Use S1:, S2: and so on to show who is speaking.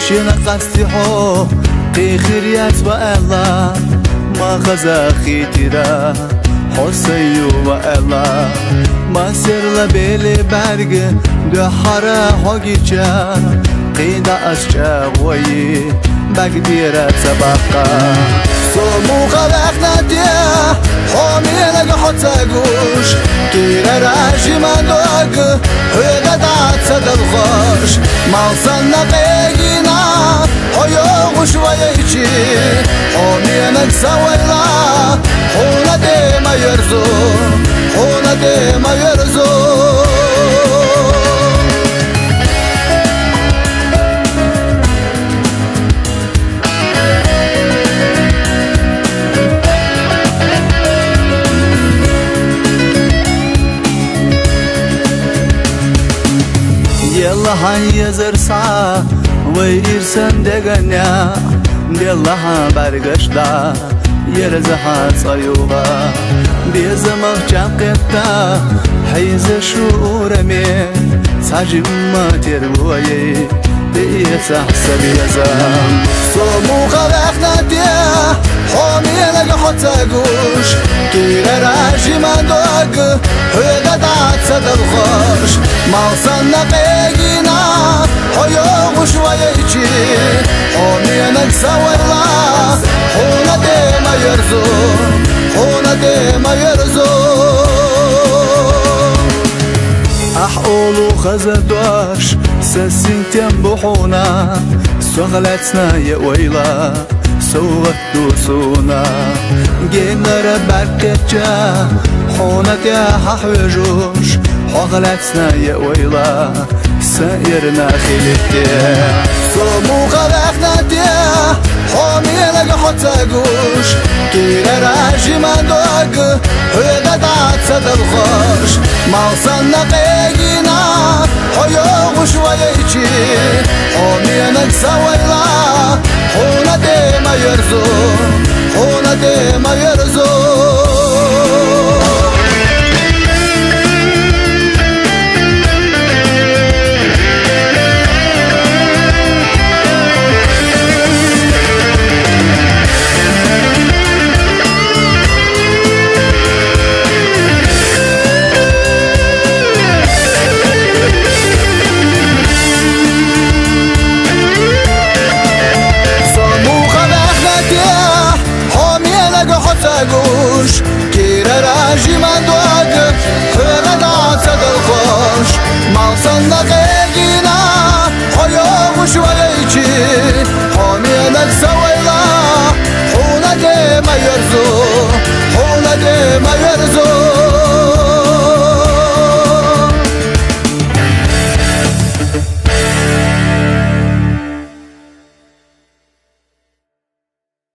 S1: شينا قصدي حو قيخريات وألا ما خزاخي ترا حسيو وألا ما سر لبيلي برق دو حرا حقيقا قيدا أشجا وي بقديرة سبقا صمو خلقنا ديا حامي لك حتى قوش كيرا راجي من دوق هيدا دعت سدى الخوش موصلنا بيجينا حيوغ شويتي حامي لك سويلا حونا دي ما يرزو حونا دي ما يرزو يلا هاي زرسا ويرسن دغنيا يلا برغشدا يرزها صيوبا بيزمخ جاقتا حيز شعور من ساجم تروي بيس حسب يزام صمو خلقنا ديا حامي لك حتى قوش كيرا راجي من دوق هيدا دعت سدى الخوش موصلنا بيجينا حيوغ شويتي حامي لك سويلا حونا دي ما يرزو حونا دي ما يرزو أحقولو خزدوش سسين تنبحونا سغلتنا يويلا سوغت دوسونا جينا بركتجا حونا دي ححوجوش حغلتنا يويلا سائرنا خلتي صمو خلقنا دي حامي لك حتى قوش كيرا راجي من دوق هيدا دعت سدى الخوش موصلنا بيجينا حيوغ شويتي حامي لك سويلا حونا دي ما يرزو حونا دي ما يرزو قوش كيرا راجي من دوق هيدا دعت سدى الخوش موصلنا غيقينا حيوغ شويتي